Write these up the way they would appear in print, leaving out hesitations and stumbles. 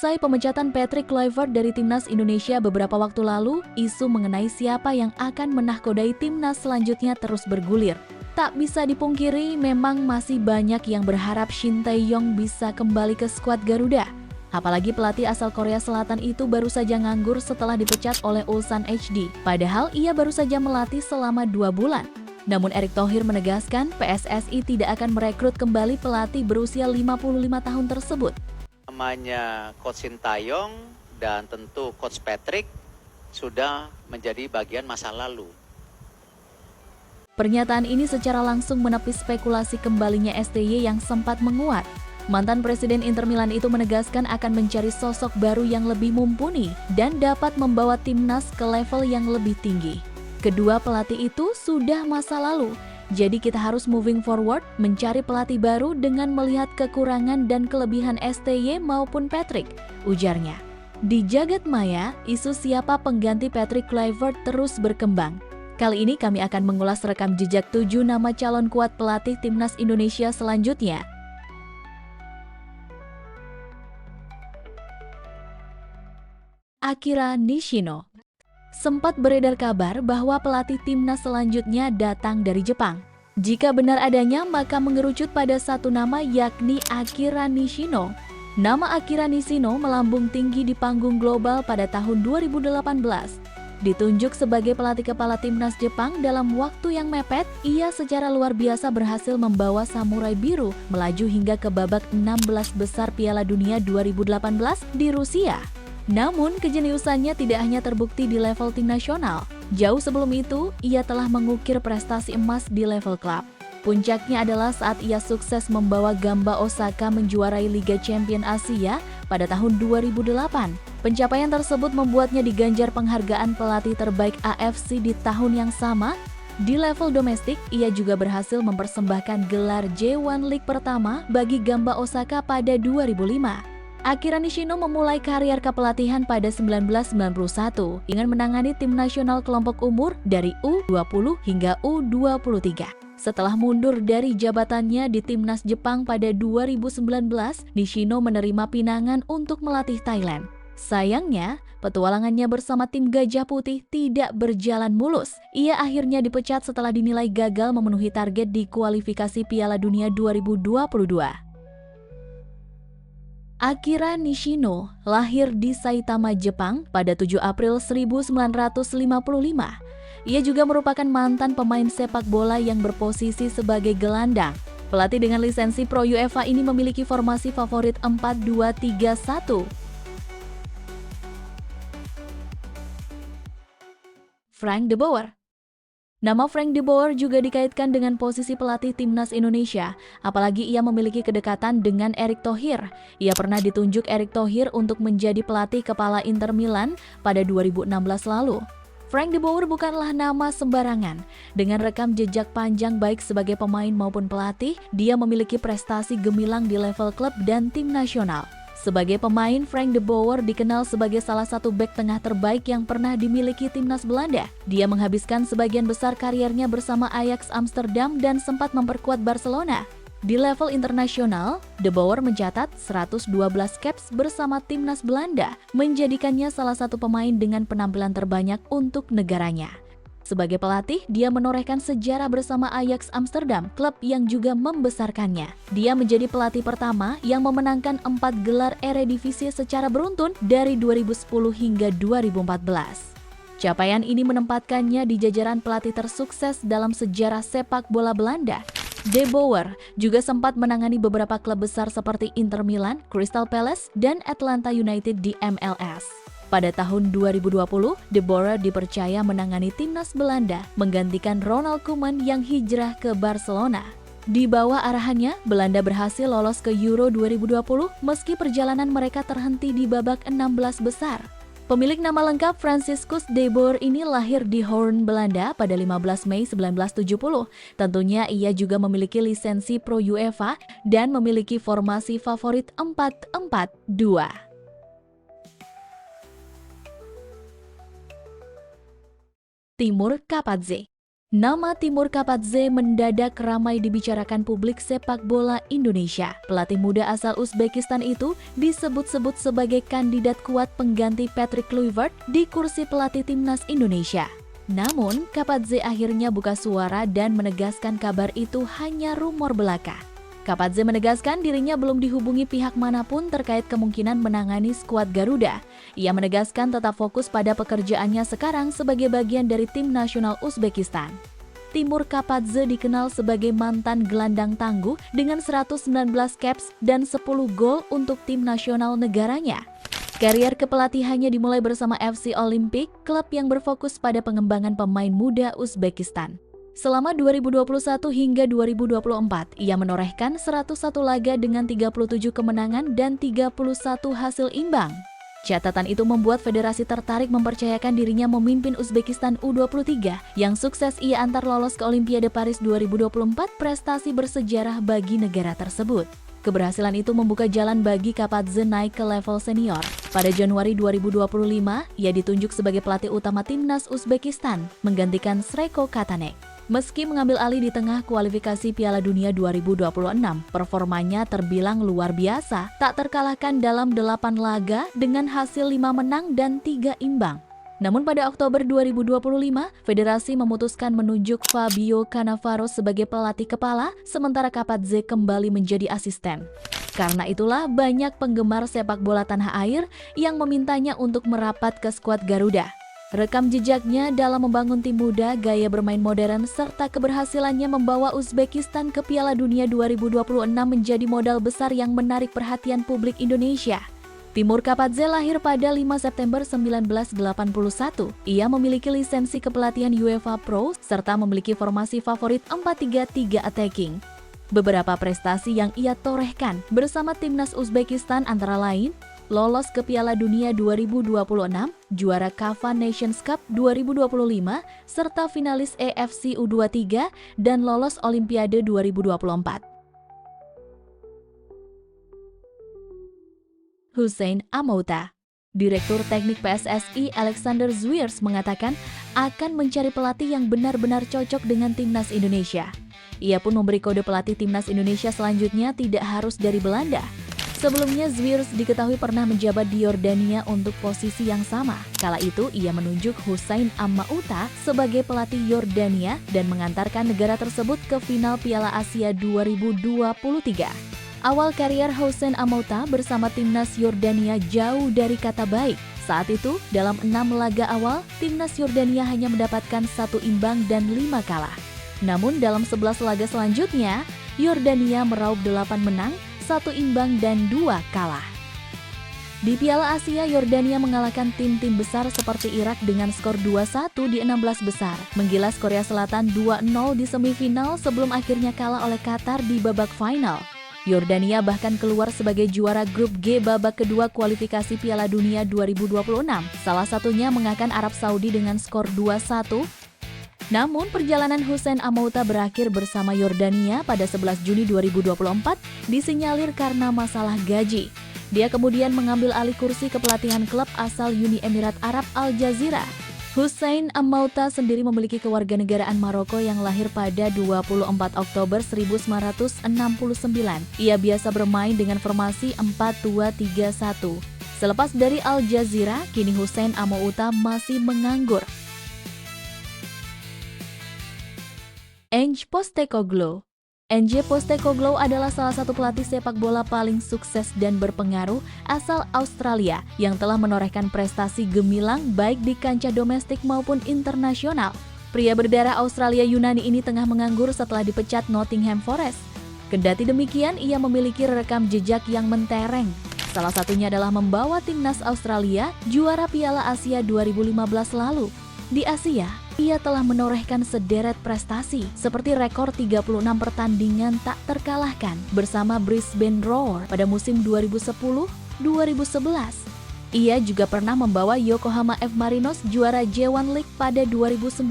Usai pemecatan Patrick Kluivert dari timnas Indonesia beberapa waktu lalu, isu mengenai siapa yang akan menahkodai timnas selanjutnya terus bergulir. Tak bisa dipungkiri, memang masih banyak yang berharap Shin Tae-yong bisa kembali ke skuad Garuda. Apalagi pelatih asal Korea Selatan itu baru saja nganggur setelah dipecat oleh Ulsan HD, padahal ia baru saja melatih selama 2 bulan. Namun Erick Thohir menegaskan PSSI tidak akan merekrut kembali pelatih berusia 55 tahun tersebut. Namanya Coach Shin Tae-yong dan tentu Coach Patrick sudah menjadi bagian masa lalu. Pernyataan ini secara langsung menepis spekulasi kembalinya STY yang sempat menguat. Mantan Presiden Inter Milan itu menegaskan akan mencari sosok baru yang lebih mumpuni dan dapat membawa timnas ke level yang lebih tinggi. Kedua pelatih itu sudah masa lalu, jadi kita harus moving forward, mencari pelatih baru dengan melihat kekurangan dan kelebihan STY maupun Patrick, ujarnya. Di jagat maya, isu siapa pengganti Patrick Kluivert terus berkembang. Kali ini kami akan mengulas rekam jejak 7 nama calon kuat pelatih timnas Indonesia selanjutnya. Akira Nishino. Sempat beredar kabar bahwa pelatih timnas selanjutnya datang dari Jepang. Jika benar adanya, maka mengerucut pada satu nama, yakni Akira Nishino. Nama Akira Nishino melambung tinggi di panggung global pada tahun 2018. Ditunjuk sebagai pelatih kepala timnas Jepang dalam waktu yang mepet, ia secara luar biasa berhasil membawa Samurai Biru melaju hingga ke babak 16 besar Piala Dunia 2018 di Rusia. Namun, kejeniusannya tidak hanya terbukti di level tim nasional. Jauh sebelum itu, ia telah mengukir prestasi emas di level klub. Puncaknya adalah saat ia sukses membawa Gamba Osaka menjuarai Liga Champion Asia pada tahun 2008. Pencapaian tersebut membuatnya diganjar penghargaan pelatih terbaik AFC di tahun yang sama. Di level domestik, ia juga berhasil mempersembahkan gelar J1 League pertama bagi Gamba Osaka pada 2005. Akira Nishino memulai karier kepelatihan pada 1991 dengan menangani tim nasional kelompok umur dari U20 hingga U23. Setelah mundur dari jabatannya di timnas Jepang pada 2019, Nishino menerima pinangan untuk melatih Thailand. Sayangnya, petualangannya bersama tim Gajah Putih tidak berjalan mulus. Ia akhirnya dipecat setelah dinilai gagal memenuhi target di kualifikasi Piala Dunia 2022. Akira Nishino lahir di Saitama, Jepang pada 7 April 1955. Ia juga merupakan mantan pemain sepak bola yang berposisi sebagai gelandang. Pelatih dengan lisensi Pro UEFA ini memiliki formasi favorit 4-2-3-1. Frank de Boer. Nama Frank de Boer juga dikaitkan dengan posisi pelatih timnas Indonesia, apalagi ia memiliki kedekatan dengan Erick Thohir. Ia pernah ditunjuk Erick Thohir untuk menjadi pelatih kepala Inter Milan pada 2016 lalu. Frank de Boer bukanlah nama sembarangan. Dengan rekam jejak panjang baik sebagai pemain maupun pelatih, dia memiliki prestasi gemilang di level klub dan tim nasional. Sebagai pemain, Frank de Boer dikenal sebagai salah satu bek tengah terbaik yang pernah dimiliki timnas Belanda. Dia menghabiskan sebagian besar kariernya bersama Ajax Amsterdam dan sempat memperkuat Barcelona. Di level internasional, de Boer mencatat 112 caps bersama timnas Belanda, menjadikannya salah satu pemain dengan penampilan terbanyak untuk negaranya. Sebagai pelatih, dia menorehkan sejarah bersama Ajax Amsterdam, klub yang juga membesarkannya. Dia menjadi pelatih pertama yang memenangkan 4 gelar Eredivisie secara beruntun dari 2010 hingga 2014. Capaian ini menempatkannya di jajaran pelatih tersukses dalam sejarah sepak bola Belanda. De Boer juga sempat menangani beberapa klub besar seperti Inter Milan, Crystal Palace, dan Atlanta United di MLS. Pada tahun 2020, De Boer dipercaya menangani timnas Belanda, menggantikan Ronald Koeman yang hijrah ke Barcelona. Di bawah arahannya, Belanda berhasil lolos ke Euro 2020 meski perjalanan mereka terhenti di babak 16 besar. Pemilik nama lengkap Franciscus de Boer ini lahir di Hoorn, Belanda pada 15 Mei 1970. Tentunya ia juga memiliki lisensi Pro UEFA dan memiliki formasi favorit 4-4-2. Timur Kapadze. Nama Timur Kapadze mendadak ramai dibicarakan publik sepak bola Indonesia. Pelatih muda asal Uzbekistan itu disebut-sebut sebagai kandidat kuat pengganti Patrick Kluivert di kursi pelatih timnas Indonesia. Namun, Kapadze akhirnya buka suara dan menegaskan kabar itu hanya rumor belaka. Kapadze menegaskan dirinya belum dihubungi pihak manapun terkait kemungkinan menangani skuad Garuda. Ia menegaskan tetap fokus pada pekerjaannya sekarang sebagai bagian dari tim nasional Uzbekistan. Timur Kapadze dikenal sebagai mantan gelandang tangguh dengan 119 caps dan 10 gol untuk tim nasional negaranya. Karier kepelatihannya dimulai bersama FC Olimpik, klub yang berfokus pada pengembangan pemain muda Uzbekistan. Selama 2021 hingga 2024, ia menorehkan 101 laga dengan 37 kemenangan dan 31 hasil imbang. Catatan itu membuat federasi tertarik mempercayakan dirinya memimpin Uzbekistan U23 yang sukses ia antar lolos ke Olimpiade Paris 2024, prestasi bersejarah bagi negara tersebut. Keberhasilan itu membuka jalan bagi Kapadze naik ke level senior. Pada Januari 2025, ia ditunjuk sebagai pelatih utama timnas Uzbekistan, menggantikan Sreko Katanek. Meski mengambil alih di tengah kualifikasi Piala Dunia 2026, performanya terbilang luar biasa, tak terkalahkan dalam 8 laga dengan hasil 5 menang dan 3 imbang. Namun pada Oktober 2025, federasi memutuskan menunjuk Fabio Cannavaro sebagai pelatih kepala, sementara Kapadze kembali menjadi asisten. Karena itulah banyak penggemar sepak bola tanah air yang memintanya untuk merapat ke skuad Garuda. Rekam jejaknya dalam membangun tim muda, gaya bermain modern, serta keberhasilannya membawa Uzbekistan ke Piala Dunia 2026 menjadi modal besar yang menarik perhatian publik Indonesia. Timur Kapadze lahir pada 5 September 1981. Ia memiliki lisensi kepelatihan UEFA Pro, serta memiliki formasi favorit 4-3-3 attacking. Beberapa prestasi yang ia torehkan bersama timnas Uzbekistan antara lain lolos ke Piala Dunia 2026, juara CAF Nations Cup 2025, serta finalis AFC U23 dan lolos Olimpiade 2024. Hussein Amouta, Direktur Teknik PSSI Alexander Zwiers mengatakan akan mencari pelatih yang benar-benar cocok dengan timnas Indonesia. Ia pun memberi kode pelatih timnas Indonesia selanjutnya tidak harus dari Belanda. Sebelumnya, Zwiers diketahui pernah menjabat di Yordania untuk posisi yang sama. Kala itu, ia menunjuk Hussein Amouta sebagai pelatih Yordania dan mengantarkan negara tersebut ke final Piala Asia 2023. Awal karier Hussein Amouta bersama timnas Yordania jauh dari kata baik. Saat itu, dalam 6 laga awal, timnas Yordania hanya mendapatkan 1 imbang dan 5 kalah. Namun dalam 11 laga selanjutnya, Yordania meraup 8 menang, 1 imbang dan 2 kalah. Di Piala Asia, Yordania mengalahkan tim-tim besar seperti Irak dengan skor 2-1 di 16 besar, menggilas Korea Selatan 2-0 di semifinal sebelum akhirnya kalah oleh Qatar di babak final. Yordania bahkan keluar sebagai juara grup G babak kedua kualifikasi Piala Dunia 2026, salah satunya mengalahkan Arab Saudi dengan skor 2-1. Namun, perjalanan Hussein Amouta berakhir bersama Yordania pada 11 Juni 2024 disinyalir karena masalah gaji. Dia kemudian mengambil alih kursi kepelatihan klub asal Uni Emirat Arab Al Jazeera. Hussein Amouta sendiri memiliki kewarganegaraan Maroko yang lahir pada 24 Oktober 1969. Ia biasa bermain dengan formasi 4-2-3-1. Selepas dari Al Jazeera, kini Hussein Amouta masih menganggur. Ange Postecoglou. Ange Postecoglou adalah salah satu pelatih sepak bola paling sukses dan berpengaruh asal Australia yang telah menorehkan prestasi gemilang baik di kancah domestik maupun internasional. Pria berdarah Australia Yunani ini tengah menganggur setelah dipecat Nottingham Forest. Kendati demikian, ia memiliki rekam jejak yang mentereng. Salah satunya adalah membawa timnas Australia juara Piala Asia 2015 lalu. Di Asia, ia telah menorehkan sederet prestasi seperti rekor 36 pertandingan tak terkalahkan bersama Brisbane Roar pada musim 2010-2011. Ia juga pernah membawa Yokohama F. Marinos juara J1 League pada 2019.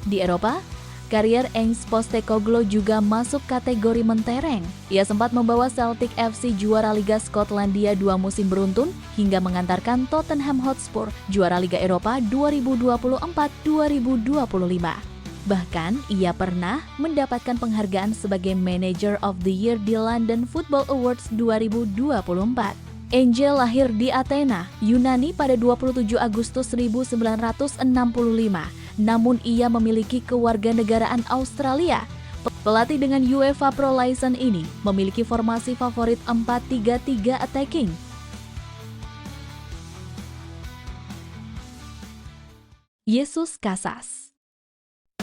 Di Eropa, karier Ange Postecoglou juga masuk kategori mentereng. Ia sempat membawa Celtic FC juara Liga Skotlandia 2 musim beruntun hingga mengantarkan Tottenham Hotspur juara Liga Eropa 2024-2025. Bahkan, ia pernah mendapatkan penghargaan sebagai Manager of the Year di London Football Awards 2024. Angel lahir di Athena, Yunani pada 27 Agustus 1965, namun ia memiliki kewarganegaraan Australia. Pelatih dengan UEFA Pro License ini memiliki formasi favorit 4-3-3 attacking. Jesus Casas.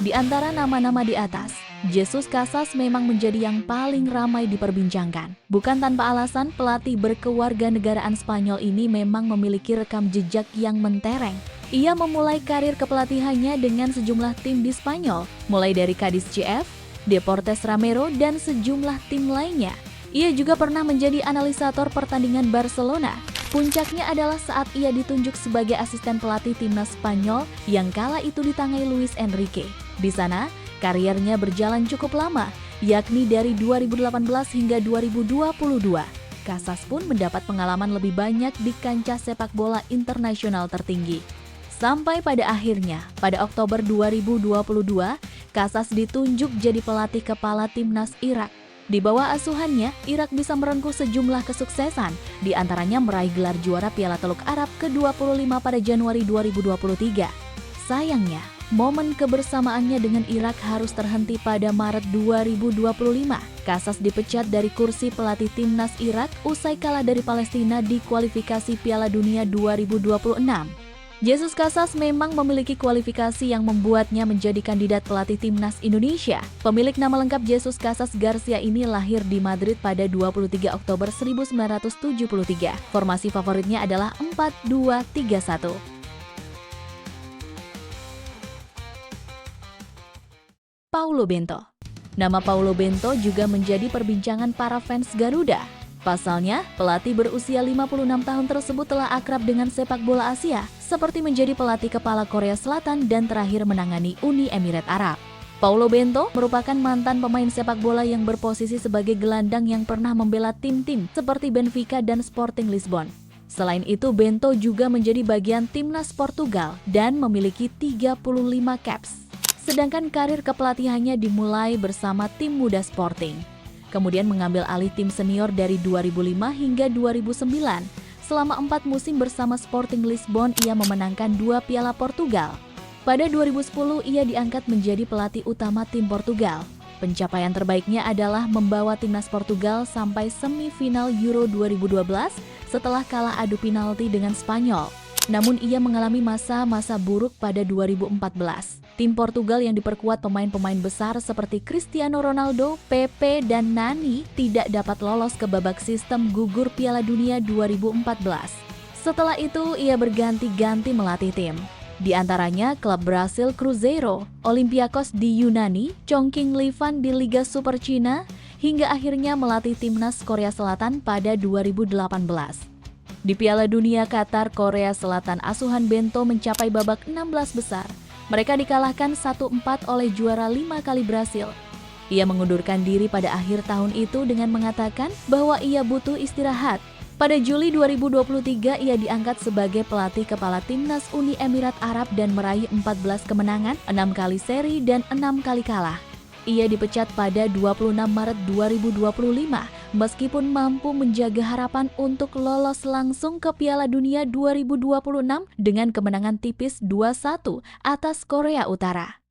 Di antara nama-nama di atas, Jesus Casas memang menjadi yang paling ramai diperbincangkan. Bukan tanpa alasan, pelatih berkewarganegaraan Spanyol ini memang memiliki rekam jejak yang mentereng. Ia memulai karir kepelatihannya dengan sejumlah tim di Spanyol, mulai dari Cadiz CF, Deportes Ramiro, dan sejumlah tim lainnya. Ia juga pernah menjadi analisator pertandingan Barcelona. Puncaknya adalah saat ia ditunjuk sebagai asisten pelatih timnas Spanyol yang kala itu ditangani Luis Enrique. Di sana, karirnya berjalan cukup lama, yakni dari 2018 hingga 2022. Casas pun mendapat pengalaman lebih banyak di kancah sepak bola internasional tertinggi. Sampai pada akhirnya, pada Oktober 2022, Casas ditunjuk jadi pelatih kepala timnas Irak. Di bawah asuhannya, Irak bisa merengkuh sejumlah kesuksesan, di antaranya meraih gelar juara Piala Teluk Arab ke-25 pada Januari 2023. Sayangnya, momen kebersamaannya dengan Irak harus terhenti pada Maret 2025. Casas dipecat dari kursi pelatih timnas Irak usai kalah dari Palestina di kualifikasi Piala Dunia 2026. Jesus Casas memang memiliki kualifikasi yang membuatnya menjadi kandidat pelatih timnas Indonesia. Pemilik nama lengkap Jesus Casas Garcia ini lahir di Madrid pada 23 Oktober 1973. Formasi favoritnya adalah 4-2-3-1. Paulo Bento. Nama Paulo Bento juga menjadi perbincangan para fans Garuda. Pasalnya, pelatih berusia 56 tahun tersebut telah akrab dengan sepak bola Asia, seperti menjadi pelatih kepala Korea Selatan dan terakhir menangani Uni Emirat Arab. Paulo Bento merupakan mantan pemain sepak bola yang berposisi sebagai gelandang yang pernah membela tim-tim seperti Benfica dan Sporting Lisbon. Selain itu, Bento juga menjadi bagian timnas Portugal dan memiliki 35 caps. Sedangkan karir kepelatihannya dimulai bersama tim muda Sporting. Kemudian mengambil alih tim senior dari 2005 hingga 2009. Selama 4 musim bersama Sporting Lisbon, ia memenangkan 2 Piala Portugal. Pada 2010, ia diangkat menjadi pelatih utama tim Portugal. Pencapaian terbaiknya adalah membawa timnas Portugal sampai semifinal Euro 2012 setelah kalah adu penalti dengan Spanyol. Namun ia mengalami masa-masa buruk pada 2014. Tim Portugal yang diperkuat pemain-pemain besar seperti Cristiano Ronaldo, Pepe, dan Nani tidak dapat lolos ke babak sistem gugur Piala Dunia 2014. Setelah itu, ia berganti-ganti melatih tim. Di antaranya klub Brasil Cruzeiro, Olympiacos di Yunani, Chongqing Livan di Liga Super Cina, hingga akhirnya melatih timnas Korea Selatan pada 2018. Di Piala Dunia Qatar, Korea Selatan asuhan Bento mencapai babak 16 besar. Mereka dikalahkan 1-4 oleh juara 5 kali Brasil. Ia mengundurkan diri pada akhir tahun itu dengan mengatakan bahwa ia butuh istirahat. Pada Juli 2023, ia diangkat sebagai pelatih kepala timnas Uni Emirat Arab dan meraih 14 kemenangan, 6 kali seri, dan 6 kali kalah. Ia dipecat pada 26 Maret 2025, meskipun mampu menjaga harapan untuk lolos langsung ke Piala Dunia 2026 dengan kemenangan tipis 2-1 atas Korea Utara.